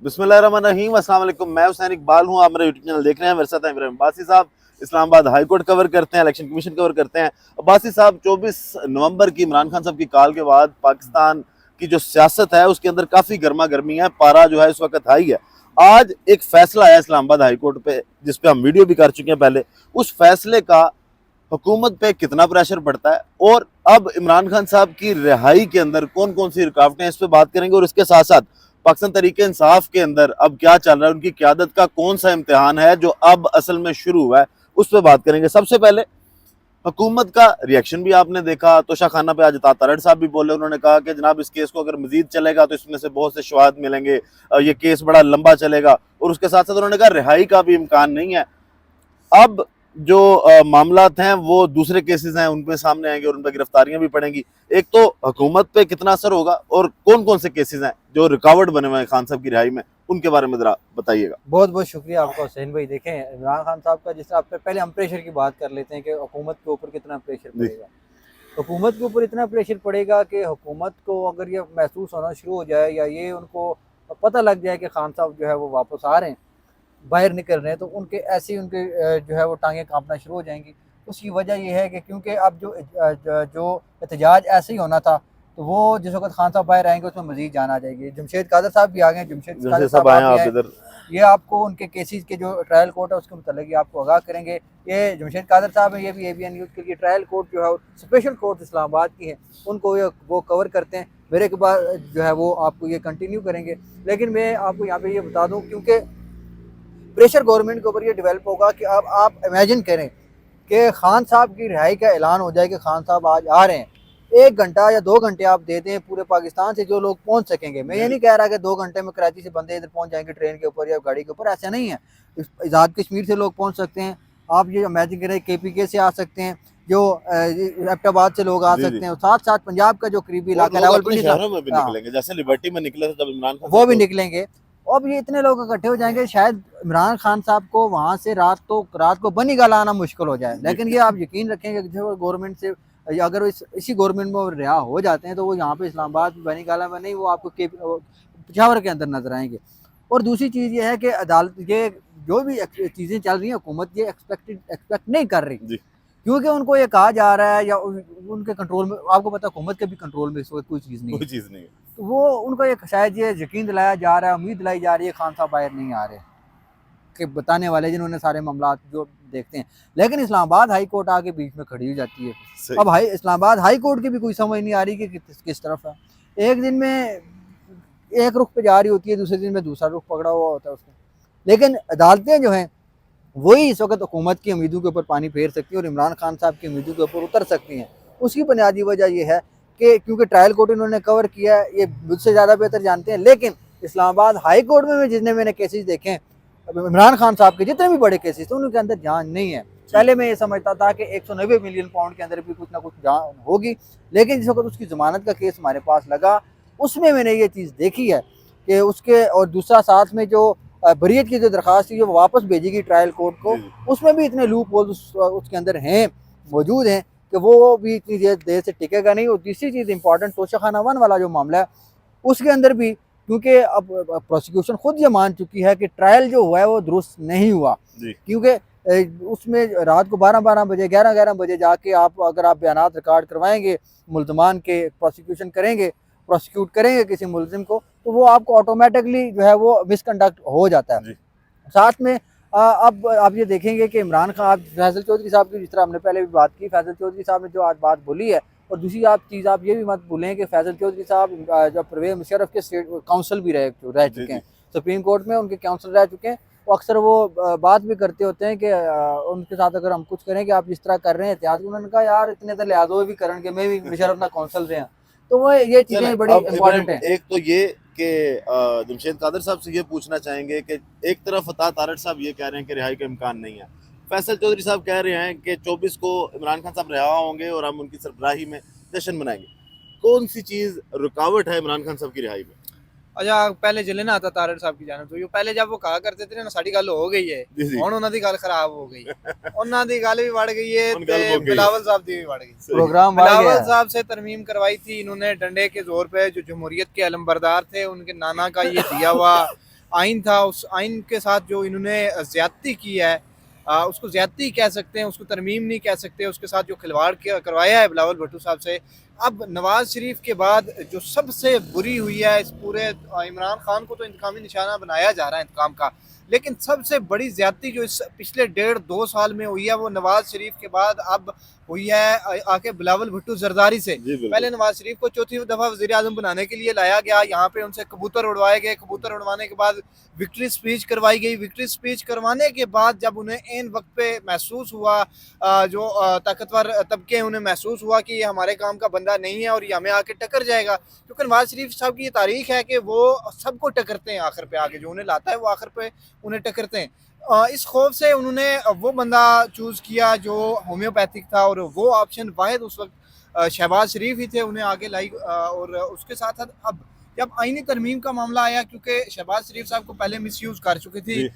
बिस्मिल्लाहिर्रहमानिर्रहीम, अस्सलाम वालेकुम। मैं हुसैन इकबाल हूँ, आप मेरा यूट्यूब चैनल देख रहे हैं। मेरे साथ हैं इब्राहिम अब्बासी साहब, इस्लामाबाद हाई कोर्ट कवर करते हैं, इलेक्शन कमीशन कवर करते हैं। अब्बासी साहब, 24 नवंबर की इमरान खान साहब की कॉल के बाद पाकिस्तान की जो सियासत है उसके अंदर काफ़ी गर्मा गर्मी है, पारा जो है इस वक्त हाई है। आज एक फैसला आया इस्लामाबाद हाई कोर्ट पे, जिस पे हम वीडियो भी कर चुके हैं पहले। उस फैसले का हुकूमत पे कितना प्रेशर पड़ता है और अब इमरान खान साहब की रिहाई के अंदर कौन कौन सी रुकावटें हैं, इस पे बात करेंगे। और इसके साथ साथ पाकिस्तान तरीके इंसाफ के अंदर अब क्या चल रहा है, उनकी क्यादत का कौन सा इम्तिहान है जो अब असल में शुरू हुआ है, उस पर बात करेंगे। सबसे पहले हुकूमत का रिएक्शन भी आपने देखा। तोशा खाना पे आज तारड़ साहब भी बोले, उन्होंने कहा कि जनाब इस केस को अगर मजीद चलेगा तो इसमें से बहुत से शवाहद मिलेंगे, ये केस बड़ा लंबा चलेगा। और उसके साथ साथ उन्होंने कहा रिहाई का भी इम्कान नहीं है। अब जो मामलात हैं वो दूसरे केसेस हैं उनमें सामने आएंगे और उन पर गिरफ्तारियां भी पड़ेंगी। एक तो हुकूमत पे कितना असर होगा और कौन कौन से केसेस हैं जो रुकावट बने हुए हैं खान साहब की रिहाई में, उनके बारे में जरा बताइएगा। बहुत बहुत शुक्रिया आपका हुसैन भाई। देखें, इमरान खान साहब का, जिस आप पहले हम प्रेशर की बात कर लेते हैं कि हुकूमत के ऊपर कितना प्रेशर पड़ेगा। हुकूमत के ऊपर इतना प्रेशर पड़ेगा कि हुकूमत को अगर ये महसूस होना शुरू हो जाए या ये उनको पता लग जाए कि खान साहब जो है वो वापस आ रहे हैं, बाहर निकल रहे हैं, तो उनके ऐसे ही उनके जो है वो टांगें कांपना शुरू हो जाएंगी। उसकी वजह यह है कि क्योंकि अब जो एहतजाज ऐसे ही होना था, तो वो जिस वक्त खान साहब बाहर आएंगे उसमें मजीद जान आ जाएगी। जमशेद कादर साहब भी आ गए, जमशेद कादर साहब आए आप भी आप आए। इधर। ये आपको उनके केसेस के जो ट्रायल कोर्ट है उसके मतलब ये आपको आगाह करेंगे। ये जमशेद कादर साहब हैं, ये भी ABN न्यूज़ के लिए ट्रायल कोर्ट जो है स्पेशल कोर्ट इस्लामाबाद की है, उनको ये वो कवर करते हैं। मेरे के बाद जो है वो आपको ये कंटिन्यू करेंगे। लेकिन मैं आपको यहाँ पे ये बता दूँ, क्योंकि प्रेशर गवर्नमेंट के ऊपर ये डेवलप होगा कि अब आप इमेजिन करें कि खान साहब की रिहाई का ऐलान हो जाए कि खान साहब आज आ रहे हैं। 1 घंटा या 2 घंटे आप दे दें, पूरे पाकिस्तान से जो लोग पहुंच सकेंगे। मैं ये नहीं कह रहा कि 2 घंटे में कराची से बंदे इधर पहुंच जाएंगे ट्रेन के ऊपर या गाड़ी के ऊपर, ऐसा नहीं है। आज़ाद कश्मीर से लोग पहुंच सकते हैं। आप ये इमेजिन करें KPK से आ सकते हैं, जो एबटाबाद से लोग आ सकते हैं, साथ साथ पंजाब का जो करीबी इलाका रावलपिंडी शहरों में भी हाँ, निकलेंगे, जैसे लिबर्टी में निकले थे जब इमरान खान वो भी साहब। निकलेंगे। अब ये इतने लोग इकट्ठे हो जाएंगे, शायद इमरान खान साहब को वहां से रात को बनी गला आना मुश्किल हो जाए। लेकिन ये आप यकीन रखेंगे कि जो गवर्नमेंट से अगर इसी गवर्नमेंट में रिहा हो जाते हैं तो वो यहाँ पे इस्लामाबाद बनी गाला में नहीं, वो आपको पेशावर के अंदर नजर आएंगे। और दूसरी चीज़ ये है कि अदालत ये जो भी चीज़ें चल रही हैं, हुकूमत ये एक्सपेक्ट नहीं कर रही, क्योंकि उनको ये कहा जा रहा है या उनके कंट्रोल में, आपको पता है हुकूमत के भी कंट्रोल में इस वक्त कोई चीज़ नहीं है। तो वो उनको एक शायद ये यकीन दिलाया जा रहा है, उम्मीद दिलाई जा रही है खान साहब बाहर नहीं आ रहे, कि बताने वाले जिन्होंने सारे मामला जो देखते हैं। लेकिन इस्लामाबाद हाई कोर्ट आके बीच में खड़ी हो जाती है। अब इस्लामाबाद हाई कोर्ट की भी कोई समझ नहीं आ रही कि किस तरफ है। एक दिन में एक रुख पे जा रही होती है, दूसरे दिन में दूसरा रुख पकड़ा हुआ होता है उसका। लेकिन अदालतें जो हैं वही इस वक्त हुकूमत की उम्मीदों के ऊपर पानी फेर सकती हैं और इमरान खान साहब की उम्मीदों के ऊपर उतर सकती हैं। उसकी बुनियादी वजह यह है कि क्योंकि ट्रायल कोर्ट इन्होंने कवर किया है, ये मुझसे ज़्यादा बेहतर जानते हैं। लेकिन इस्लामाबाद हाई कोर्ट में जितने मैंने केसेस देखे हैं इमरान खान साहब के, जितने भी बड़े केसेस थे, उनके अंदर जान नहीं है। पहले मैं ये समझता था कि 190 मिलियन पाउंड के अंदर भी कुछ ना कुछ जान होगी, लेकिन जिस वक्त उसकी जमानत का केस हमारे पास लगा, उसमें मैंने ये चीज़ देखी है कि उसके, और दूसरा साथ में जो बरीयत की जो दरख्वास्त थी वो वापस भेजेगी ट्रायल कोर्ट को, उसमें भी इतने लूप होल उसके अंदर हैं, मौजूद हैं, कि वो भी इतनी देर से टिकेगा नहीं। और तीसरी चीज़ इंपॉर्टेंट, तोशा खाना 1 वाला जो मामला है उसके अंदर भी, क्योंकि अब प्रोसिक्यूशन खुद ये मान चुकी है कि ट्रायल जो हुआ है वो दुरुस्त नहीं हुआ, क्योंकि उसमें रात को 12-12 बजे 11-11 बजे जाके आप अगर आप बयानात रिकॉर्ड करवाएंगे मुल्ज़मान के, प्रोसिक्यूट करेंगे किसी मुलजिम को, तो वो आपको ऑटोमेटिकली जो है वो मिसकंडक्ट हो जाता है। साथ में अब आप ये देखेंगे कि इमरान खान, फैसल चौधरी साहब की, जिस तरह हमने पहले भी बात की, फैसल चौधरी साहब ने जो आज बात बोली है, और दूसरी चीज़ आप ये भी मत भूलें कि फैसल चौधरी साहब जब परवेज़ मुशर्रफ के स्टेट काउंसिल भी रह चुके हैं, सुप्रीम कोर्ट में उनके काउंसिल रह चुके हैं। वो अक्सर वो बात भी करते होते हैं कि उनके साथ अगर हम कुछ करें कि आप जिस तरह कर रहे हैं एहतियात, उन्होंने कहा यार इतने तो लिहाजो भी करें कि मैं भी मुशर्रफ ना काउंसिल रहे हैं। तो वो ये चीज़ें बड़ी इंपॉर्टेंट है। एक तो ये कि जमशेद कादर साहब से ये पूछना चाहेंगे कि एक तरफ तारड़ साहब ये कह रहे हैं कि रिहाई का इम्कान नहीं है, फैसल चौधरी साहब कह रहे हैं कि 24 को इमरान खान साहब रिहा होंगे और हम उनकी सरबराही में जश्न मनाएंगे। कौन सी चीज़ रुकावट है इमरान खान साहब की रिहाई में? अच्छा, पहले जिले ना आता तारड़ साहब की जानिब तो पहले जब वो कहा करते थे ना साड़ी गल हो गई है, हुण उन्हां दी गल खराब हो गई, उन्हां दी गल भी बढ़ गई है ते बिलावल साहब दी भी बढ़ गई। प्रोग्राम बिलावल साहब से तरमीम करवाई थी इन्होंने डंडे के जोर पे, जो जमहूरियत के अलमबरदार थे, उनके नाना का ये दिया हुआ आइन था, उस आइन के साथ जो इन्होंने ज्यादती की है, उसको ज्यादती कह सकते हैं, उसको तरमीम नहीं कह सकते, उसके साथ जो खिलवाड़ करवाया है बिलावल भुट्टो साहब से। अब नवाज शरीफ के बाद जो सबसे बुरी हुई है इस पूरे, इमरान खान को तो इंतकामी निशाना बनाया जा रहा है इंतकाम का, लेकिन सबसे बड़ी ज्यादती जो इस पिछले 1.5-2 साल में हुई है वो नवाज शरीफ के बाद अब हुई है आके बिलावल भुट्टो जरदारी से। पहले नवाज शरीफ को चौथी दफा वजीर आजम बनाने के लिए लाया गया, यहाँ पे उनसे कबूतर उड़वाए गए, कबूतर उड़वाने के बाद विक्ट्री स्पीच करवाई गई, विक्ट्री स्पीच करवाने के बाद जब उन्हें एन वक्त पे महसूस हुआ, जो ताकतवर तबके उन्हें महसूस हुआ कि ये हमारे काम का बंदा नहीं है और ये हमें आके टक्कर जाएगा, क्योंकि नवाज शरीफ साहब की ये तारीख है कि वो सबको टक्करते हैं, आखिर पे आके जो उन्हें लाता है वो आखिर पे उन्हें टक्करते हैं। इस खौफ से उन्होंने वो बंदा चूज़ किया जो होम्योपैथिक था, और वो ऑप्शन वाहिद उस वक्त शहबाज शरीफ ही थे, उन्हें आगे लाई। और उसके साथ साथ अब जब आईनी तरमीम का मामला आया, क्योंकि शहबाज शरीफ साहब को पहले मिसयूज़ कर चुके थे,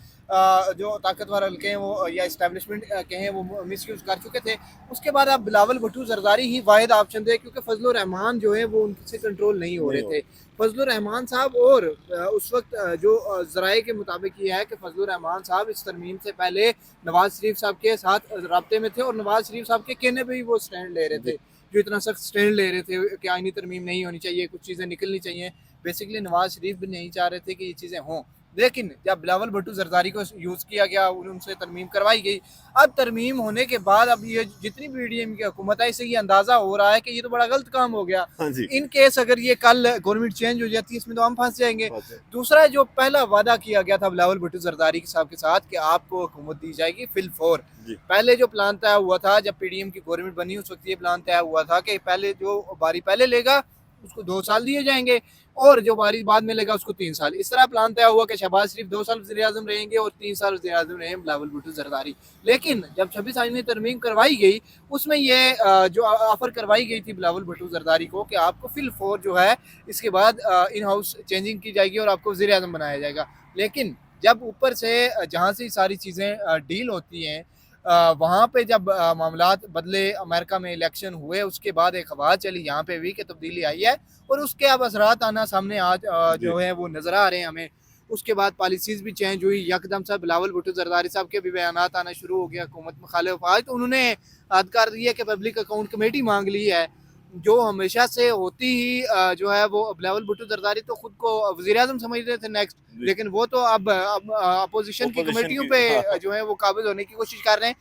जो ताकतवर हल्के हैं वो या इस्टेब्लिशमेंट कहें वो मिसयूज़ कर चुके थे, उसके बाद अब बिलावल भुट्टो जरदारी ही वाहिद ऑप्शन थे, क्योंकि फजलुर रहमान जो है वो उनसे कंट्रोल नहीं हो रहे थे। फजलुर रहमान साहब, और उस वक्त जो ज़राए के मुताबिक ये है कि फजलुर रहमान साहब इस तरमीम से पहले नवाज शरीफ साहब के साथ रब्ते में थे, और नवाज शरीफ साहब के कहने पे ही वो स्टैंड ले रहे थे, जो इतना सख्त स्टैंड ले रहे थे कि आईनी तरमीम नहीं होनी चाहिए, कुछ चीज़ें निकलनी चाहिए। बेसिकली नवाज शरीफ भी नहीं चाह रहे थे कि ये चीज़ें हों, लेकिन जब बिलावल भुट्टो जरदारी को यूज़ किया गया, उनसे तरमीम करवाई गई। अब तरमीम होने के बाद अब ये जितनी पीडीएम की हुकूमत है, इससे ये अंदाज़ा हो रहा है कि ये तो बड़ा गलत काम हो गया। इन केस अगर ये कल गवर्नमेंट चेंज हो जाती है, इसमें तो हम फंस जाएंगे। दूसरा, जो पहला वादा किया गया था बिलावल भुट्टो जरदारी साहब के साथ कि आपको हुकूमत दी जाएगी फिल फोर, पहले जो प्लान तय हुआ था जब पीडीएम की गवर्नमेंट बनी, उस वक्त ये प्लान तय हुआ था कि पहले जो बारी पहले लेगा उसको 2 साल दिए जाएंगे, और जो बारी बाद में लेगा उसको 3 साल। इस तरह प्लान तय हुआ कि शहबाज शरीफ 2 साल वज़ीर आज़म रहेंगे और 3 साल वज़ीर आज़म रहेंगे बिलावल भुट्टो जरदारी। लेकिन जब 26 आईनी तरमीम करवाई गई, उसमें ये जो ऑफर करवाई गई थी बिलावल भुट्टो जरदारी को कि आपको फिल फोर जो है इसके बाद इन हाउस चेंजिंग की जाएगी और आपको वज़ीर आज़म बनाया जाएगा। लेकिन जब ऊपर से जहाँ से सारी चीज़ें डील होती हैं, वहाँ पे जब मामलात बदले, अमेरिका में इलेक्शन हुए, उसके बाद एक आवाज़ चली यहाँ पे भी कि तब्दीली आई है, और उसके अब असरात आना सामने आज जो है वो नज़र आ रहे हैं हमें। उसके बाद पॉलिसीज़ भी चेंज हुई, यकदम से बिलावल भुट्टो जरदारी साहब के भी बयानात आना शुरू हो गया हुकूमत मुखालिफ। आज तो उन्होंने अधिकार दिया कि पब्लिक अकाउंट कमेटी मांग ली है, जो हमेशा से होती ही जो है वो बिलावल भुट्टो जरदारी तो खुद को वज़ीर आज़म समझ रहे थे नेक्स्ट, लेकिन वो तो अब अपोजिशन की कमेटियों पे जो है वो काबिज होने की कोशिश कर रहे हैं।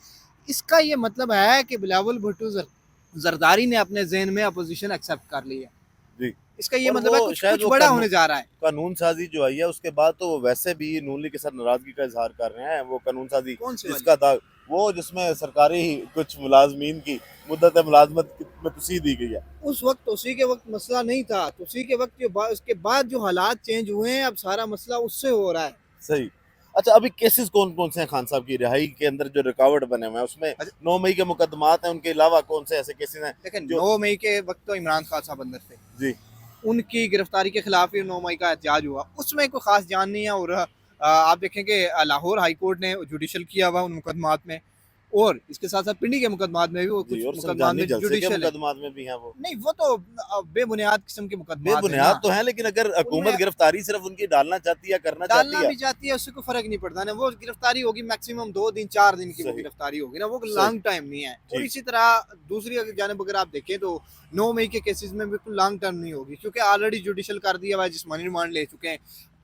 इसका ये मतलब है कि बिलावल भुट्टो जरदारी ने अपने जहन में अपोजिशन एक्सेप्ट कर ली है। इसका ये मतलब है कुछ बड़ा होने जा रहा है। कानून साजी जो आई है उसके बाद तो वो वैसे भी नून लीग के साथ नाराजगी का इजहार कर रहे हैं। वो कानून साजी जिसका था वो जिसमें सरकारी कुछ मुलाजमीन की मुद्दत मुलाजमत में तोसी दी गई है। उस वक्त तोसी के वक्त मसला नहीं था, तोसी के वक्त उसके बाद जो हालात चेंज हुए हैं, अब सारा मसला उससे हो रहा है। सही। अच्छा, अभी केसेस कौन कौन से हैं खान साहब की रिहाई के अंदर जो रुकावट बने हुए हैं उसमें? 9 मई के मुकदमात हैं, उनके अलावा कौन से ऐसे केसेस हैं? लेकिन 9 मई के वक्त तो इमरान खान साहब अंदर थे जी, उनकी गिरफ्तारी के खिलाफ ही 9 मई का एहतजाज हुआ, उसमें कोई खास जान नहीं है। और आप देखेंगे लाहौर हाई कोर्ट ने जुडिशल किया हुआ उन मुकदमात में, और इसके साथ साथ पिंडी के मुकदमात में भी वो कुछ मुकदमात में जुडिशल मुकदमात में भी हैं वो नहीं, वो तो बेबुनियाद किस्म के मुकदमात बेबुनियाद तो हैं, लेकिन अगर हुकूमत गिरफ्तारी सिर्फ उनकी डालना चाहती है, करना चाहती है, उससे कोई फर्क नहीं पड़ता ना। वो गिरफ्तारी होगी मैक्सिमम 2 दिन 4 दिन की वो गिरफ्तारी होगी ना, वो लॉन्ग टाइम नहीं है। और इसी तरह दूसरी जानिब अगर आप देखें तो 9 मई के केसेस में बिल्कुल लॉन्ग टर्म नहीं होगी, क्योंकि ऑलरेडी जुडिशल कर दिया हुआ है, जिस्मानी रिमांड ले चुके हैं,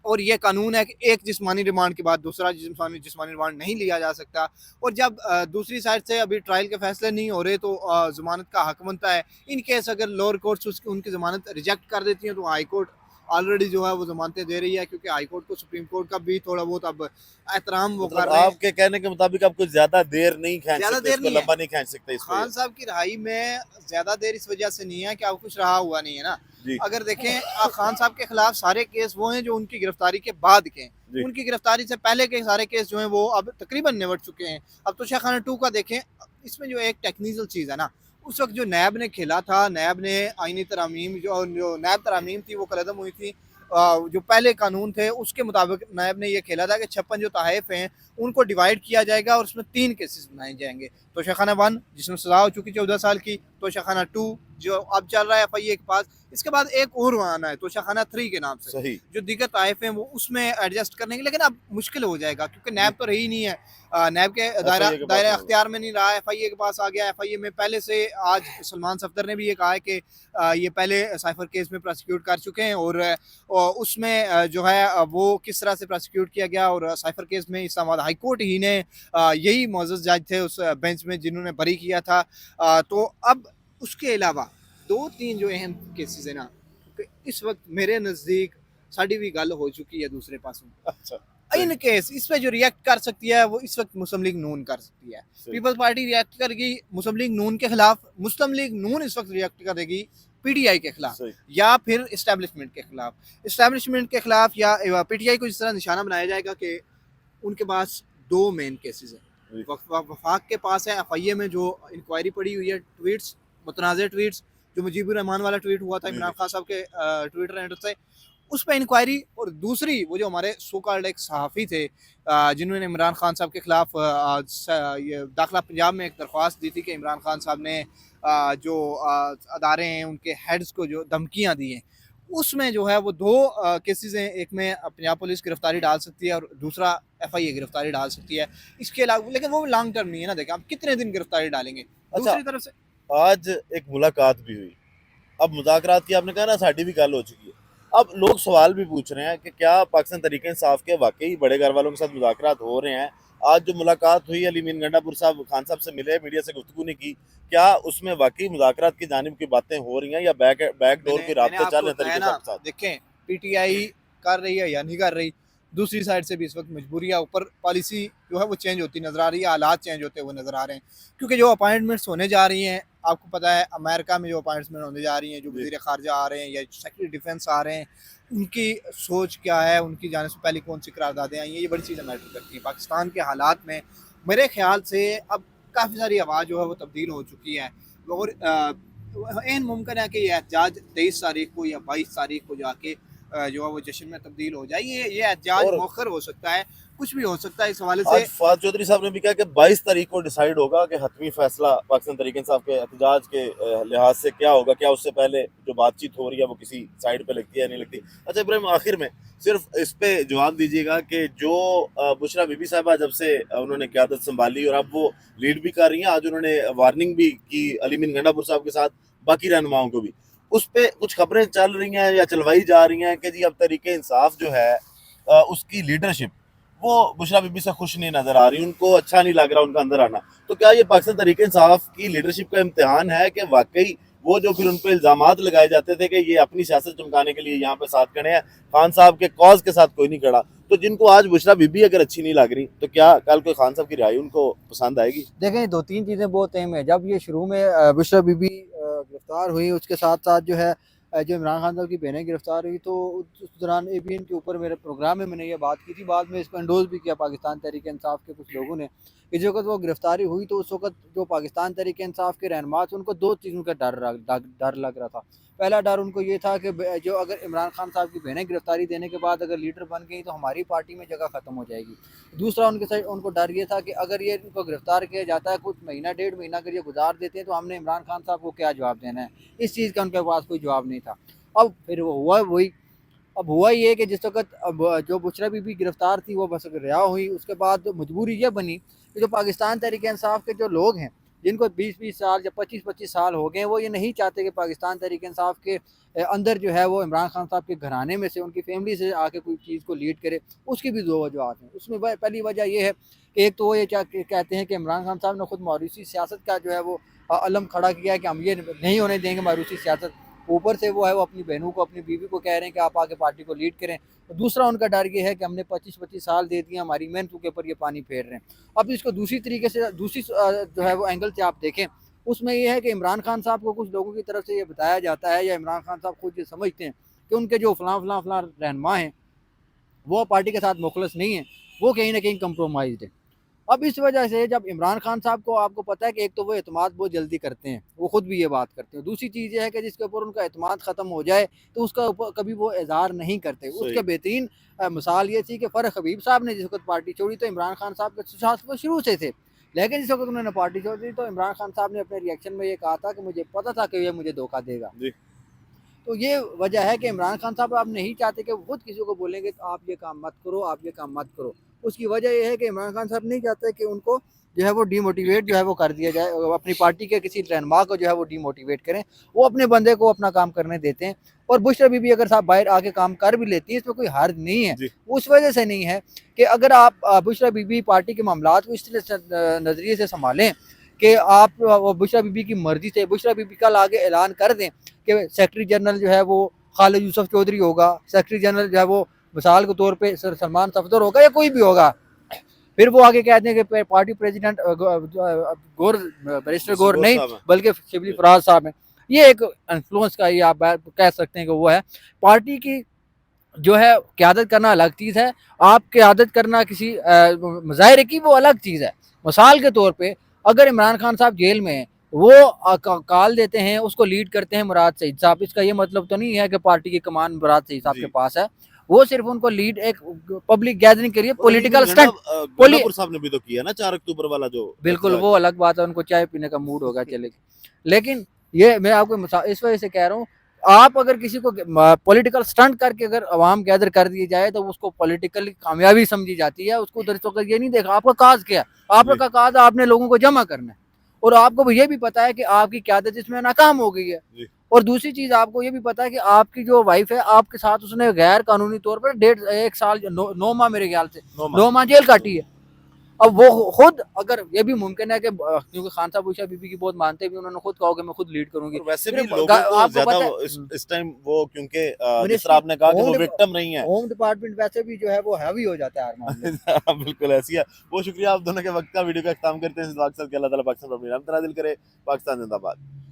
और ये कानून है कि एक जिस्मानी रिमांड के बाद दूसरा जिस्मानी रिमांड नहीं लिया जा सकता। और जब दूसरी साइड से अभी ट्रायल के फैसले नहीं हो रहे तो ज़मानत का हक बनता है। इन केस अगर लोअर कोर्ट्स उनकी ज़मानत रिजेक्ट कर देती हैं तो हाई कोर्ट ऑलरेडी जो है वो जमानतें दे रही है, क्योंकि हाई कोर्ट को सुप्रीम कोर्ट का भी थोड़ा बहुत अब एहतराम वो कर रहे हैं। आपके कहने के मुताबिक आप कुछ ज्यादा देर नहीं खींच सकते, लंबा नहीं खींच सकते। खान साहब की रिहाई में ज्यादा देर इस वजह से नहीं है कि अब कुछ रहा हुआ नहीं है ना। अगर देखें खान साहब के खिलाफ सारे केस वो हैं जो उनकी गिरफ्तारी के बाद के हैं, उनकी गिरफ्तारी से पहले के सारे केस जो हैं वो अब तकरीबन निपट चुके हैं। अब तो तोशाखाना 2 का देखें, इसमें जो एक टेक्निकल चीज़ है ना, उस वक्त जो नैब ने खेला था, नैब ने आईनी तरामीम जो नैब तरामीम थी वो कलदम हुई थी, जो पहले कानून थे उसके मुताबिक नैब ने ये खेला था कि 56 जो तहफ़ हैं उनको डिवाइड किया जाएगा और उसमें 3 केसेस बनाए जाएंगे। तोशाखाना 1 जिसमें सज़ा हो चुकी 14 साल की, तोशाखाना 2 जो अब चल रहा है FIA के पास, इसके बाद एक और आना है तोशाखाना 3 के नाम से, सही। जो दिक्कत ताइफ है वो उसमें एडजस्ट करने के, लेकिन अब मुश्किल हो जाएगा क्योंकि नैब तो रही नहीं है, नैब के दायरा FIA के पास दायरा होगा। अख्तियार में नहीं रहा, FIA के पास आ गया। FIA में पहले से, आज सलमान सफदर ने भी ये कहा है कि ये पहले साइफर केस में प्रोसिक्यूट कर चुके हैं, और उसमें जो है वो किस तरह से प्रोसिक्यूट किया गया, और साइफर केस में इस्लामाबाद हाई कोर्ट ही ने यही मोअज़्ज़ज़ जज थे उस बेंच में जिन्होंने बरी किया था। तो अब उसके अलावा 2-3 जो अहम केसेस है ना, कि इस वक्त मेरे नज़दीक साड़ी भी गल हो चुकी है दूसरे पासों। अच्छा। इन केस इस पे जो रिएक्ट कर सकती है वो इस वक्त मुस्लिम लीग नून कर सकती है। सही। पीपल्स पार्टी रिएक्ट करेगी मुस्लिम लीग नून के खिलाफ, मुस्लिम लीग नून इस वक्त रिएक्ट करेगी PTI के खिलाफ, सही। या फिर इस्टेब्लिशमेंट के खिलाफ। इस्टेब्लिशमेंट के खिलाफ या PTI को इस तरह निशाना बनाया जाएगा कि उनके पास 2 मेन केसेस हैं। वफाक के पास है FIA में जो इंक्वायरी पड़ी हुई है, ट्वीट्स, मुतनाज़िर ट्वीट्स, जो मुजीबुर रहमान वाला ट्वीट हुआ था इमरान खान साहब के ट्विटर हैंडल से, उस पर इंक्वायरी। और दूसरी वो जो हमारे सो कॉल्ड एक सहाफ़ी थे जिन्होंने इमरान खान साहब के खिलाफ ये दाखिला पंजाब में एक दरख्वास्त दी थी कि इमरान खान साहब ने जो अदारे हैं उनके हेड्स को जो धमकियाँ दी हैं, उसमें जो है वो 2 केसेस हैं। एक में पंजाब पुलिस गिरफ्तारी डाल सकती है और दूसरा FIA गिरफ्तारी डाल सकती है। इसके अलावा लेकिन वो लॉन्ग टर्म नहीं है ना, देखें आप कितने दिन गिरफ्तारी डालेंगे। अच्छा। दूसरी तरफ से आज एक मुलाकात भी हुई, अब मुज़ाकरात की आपने कहा ना साड़ी भी गल हो चुकी है, अब लोग सवाल भी पूछ रहे हैं कि क्या पाकिस्तान तहरीक इंसाफ के वाकई बड़े घर वालों के साथ मुज़ाकरात हो रहे हैं। आज जो मुलाकात हुई अली मीन गंडापुर साहब खान साहब से मिले, मीडिया से गुफ्तगू ने की, क्या उसमें वाकई मुज़ाकरात की जानिब की बातें हो रही हैं या बैक डोर के रास्ते चल रहे हैं तरीके साहब के साथ? देखें PTI कर रही है या नहीं कर रही, दूसरी साइड से भी इस वक्त मजबूरी है, ऊपर पॉलिसी जो है वो चेंज होती नजर आ रही है, हालात चेंज होते हुए नजर आ रहे हैं। क्योंकि जो अपॉइंटमेंट्स होने जा रही हैं, आपको पता है अमेरिका में जो अपॉइंटमेंट होने जा रही हैं, जो वज़ीर ख़ारजा आ रहे हैं या सेक्रेटरी डिफेंस आ रहे हैं, उनकी सोच क्या है, उनकी जाने से पहले कौन सी करारदादें आई हैं, ये बड़ी चीज़ें मैटर करती हैं। पाकिस्तान के हालात में मेरे ख्याल से अब काफ़ी सारी आवाज़ जो है वो तब्दील हो चुकी है, और एन मुमकिन है कि ये एहतजाज 23 तारीख को या 22 तारीख को जाके जो है वो जश्न में तब्दील हो जाए। ये एहतजाज और मौखर हो सकता है, कुछ भी हो सकता है इस हवाले से। आज फवाद चौधरी साहब ने भी कहा कि 22 तारीख को डिसाइड होगा कि हतमी फैसला पाकिस्तान तहरीक इंसाफ के एहतजाज के लिहाज से क्या होगा, क्या उससे पहले जो बातचीत हो रही है वो किसी साइड पे लगती है या नहीं लगती। अच्छा इब्राहिम, आखिर में सिर्फ इस पे जवाब दीजिएगा कि जो बुशरा बीबी साहबा जब से उन्होंने क़यादत संभाली और अब वो लीड भी कर रही हैं, आज उन्होंने वार्निंग भी की अली मीन गंडापुर साहब के साथ बाकी रहनुमाओं को भी, उस पे कुछ खबरें चल रही हैं या चलवाई जा रही हैं कि जी अब तहरीक इंसाफ जो है उसकी लीडरशिप वो बुशरा बीबी से खुश नहीं नजर आ रही, उनको अच्छा नहीं लग रहा उनका अंदर आना। तो क्या ये पाकिस्तान तहरीक इंसाफ की लीडरशिप का इम्तिहान है कि वाकई वो जो फिर उन पर इल्जामात लगाए जाते थे कि ये अपनी सियासत चमकाने के लिए यहाँ पे साथ खड़े हैं, खान साहब के कॉज के साथ कोई नहीं खड़ा, तो जिनको आज बुशरा बीबी अगर अच्छी नहीं लग रही तो क्या कल कोई खान साहब की रिहाई उनको पसंद आएगी? देखें 2-3 चीज़ें बहुत अहम है। जब ये शुरू में बुशरा बीबी गिरफ्तार हुई, उसके साथ साथ जो है जो इमरान खान साहब की बहनें गिरफ्तार हुई, तो उस दौरान ABN के ऊपर मेरे प्रोग्राम में मैंने ये बात की थी। बाद में इसको एंडोज भी किया पाकिस्तान तहरीक इंसाफ के कुछ लोगों ने कि जिस वक्त वो गिरफ्तारी हुई तो उस वक्त जो पाकिस्तान तहरीक इंसाफ के रहनुमा थे उनको 2 चीज़ों का डर लग रहा था। पहला डर उनको ये था कि जो अगर इमरान खान साहब की बहनें गिरफ्तारी देने के बाद अगर लीडर बन गई तो हमारी पार्टी में जगह ख़त्म हो जाएगी। दूसरा उनको डर ये था कि अगर ये इनको गिरफ्तार किया जाता है, कुछ महीना 1.5 महीना अगर ये गुजार देते हैं तो हमने इमरान खान साहब को क्या जवाब देना है। इस चीज़ का उनके पास कोई जवाब नहीं था। अब फिर वो हुआ वही। अब हुआ ये कि जिस वक्त अब जो बुशरा बीबी गिरफ्तार थी वो बस रिहा हुई, उसके बाद मजबूरी ये बनी कि जो पाकिस्तान तहरीक इंसाफ के जो लोग हैं जिनको 20-20 साल या 25-25 साल हो गए, वो ये नहीं चाहते कि पाकिस्तान तहरीक इंसाफ के अंदर जो है वो इमरान खान साहब के घराने में से, उनकी फैमिली से आके कोई चीज़ को लीड करे। उसकी भी 2 वजूहत हैं। उसमें पहली वजह ये है कि एक तो वो ये कहते हैं कि इमरान खान साहब ने खुद मारूसी सियासत का जो है वो अलम खड़ा किया है कि हम ये नहीं होने देंगे मारूसी सियासत। ऊपर से वो है वो अपनी बहनों को, अपनी बीवी को कह रहे हैं कि आप आके पार्टी को लीड करें। तो दूसरा उनका डर ये है कि हमने 25-25 साल दे दिए, हमारी मेहनतों के ऊपर ये पानी फेर रहे हैं। अब इसको दूसरी तरीके से, दूसरी जो है वो एंगल से आप देखें, उसमें ये है कि इमरान खान साहब को कुछ लोगों की तरफ से ये बताया जाता है या इमरान खान साहब खुद ये समझते हैं कि उनके जो फलां रहनुमा हैं वो पार्टी के साथ मुखलस नहीं है, वो कहीं ना कहीं कंप्रोमाइज़ है। अब इस वजह से जब इमरान खान साहब को, आपको पता है कि एक तो वो एतमाद बहुत जल्दी करते हैं, वो खुद भी ये बात करते हैं। दूसरी चीज़ ये है कि जिसके ऊपर उनका एतमाद ख़त्म हो जाए तो उसका ऊपर कभी वो इज़हार नहीं करते। उसके बेहतरीन मिसाल ये थी कि फ़रख हबीब साहब ने जिस वक्त पार्टी छोड़ी तो इमरान खान साहब के साथ वो शुरू से थे, लेकिन इस वक्त उन्होंने पार्टी छोड़ दी, तो इमरान खान साहब ने अपने रिएक्शन में ये कहा था कि मुझे पता था कि ये मुझे धोखा देगा। जी। तो ये वजह है कि इमरान खान साहब आप नहीं चाहते कि वो खुद किसी को बोलेंगे तो आप ये काम मत करो, आप ये काम मत करो। उसकी वजह ये है कि इमरान खान साहब नहीं चाहते कि उनको जो है वो डीमोटिवेट जो है वो कर दिया जाए, अपनी पार्टी के किसी रहनुमा को जो है वो डीमोटिवेट करें। वो अपने बंदे को अपना काम करने देते हैं। और बुशरा बीबी अगर साहब बाहर आके काम कर भी लेती है, इसमें कोई हर्ज नहीं है। जी। उस वजह से नहीं है कि अगर आप बुशरा बीबी पार्टी के मामलात को इस नज़रिए से संभालें कि आप बुशरा बीबी की मर्जी से, बुशरा बीबी कल आगे ऐलान कर दें कि सेक्रेटरी जनरल जो है वो खालिद यूसुफ चौधरी होगा, सेक्रेटरी जनरल जो है वो मिसाल के तौर पे सर सलमान सफदर होगा या कोई भी होगा, फिर वो आगे कह दें कि पार्टी प्रेसिडेंट गौर बैरिस्टर गौर नहीं बल्कि शिबली फराज साहब हैं। ये एक इन्फ्लुएंस का, ये आप कह सकते हैं कि वो है। पार्टी की जो है क़यादत करना अलग चीज़ है, आप क़यादत करना किसी मुजाहिरे की वो अलग चीज़ है। मिसाल के तौर पे अगर इमरान खान साहब जेल में हैं, वो कॉल देते हैं, उसको लीड करते हैं मुराद सईद साहब, इसका ये मतलब तो नहीं है कि पार्टी की कमान मुराद सईद साहब के पास है। वो सिर्फ उनको लीड एक पब्लिक गैदरिंग के लिए पॉलिटिकल स्टंट साहब ने भी तो किया ना 4 अक्टूबर वाला जो। बिल्कुल वो अलग बात है, उनको चाय पीने का मूड होगा चलेगा। लेकिन ये मैं आपको इस वजह से कह रहा हूँ, आप अगर किसी को पॉलिटिकल स्टंट करके अगर अवाम गैदर कर दी जाए तो उसको पॉलिटिकली कामयाबी समझी जाती है। उसको उधर तो ये नहीं देखा आपका काज क्या है, आपका काज आपने लोगों को जमा करना है, और आपको ये भी पता है कि आपकी क़यादत इसमें नाकाम हो गई है। और दूसरी चीज आपको ये भी पता है कि आपकी जो वाइफ है आपके साथ उसने गैर कानूनी तौर पर 1.5 साल 9 माह मेरे ख्याल से 9 माह जेल काटी है। अब वो खुद, अगर ये भी मुमकिन है कि क्योंकि खान साहब बुशरा बीबी की बहुत मानते भी, उन्होंने खुद कहा कि मैं खुद लीड करूंगी। वैसे भी लोगों को ज्यादा इस टाइम वो, क्योंकि जिस तरह आपने कहा कि वो विक्टिम नहीं है, होम डिपार्टमेंट वैसे भी जो है वो हैवी हो जाता है हर मामले। बिल्कुल ऐसी है। बहुत शुक्रिया आप दोनों के वक्त का। वीडियो का इख्तिताम करते हैं इस बात से कि अल्लाह ताला पाकिस्तान पर अपनी रहमत नाज़िल करे। पाकिस्तान जिंदाबाद।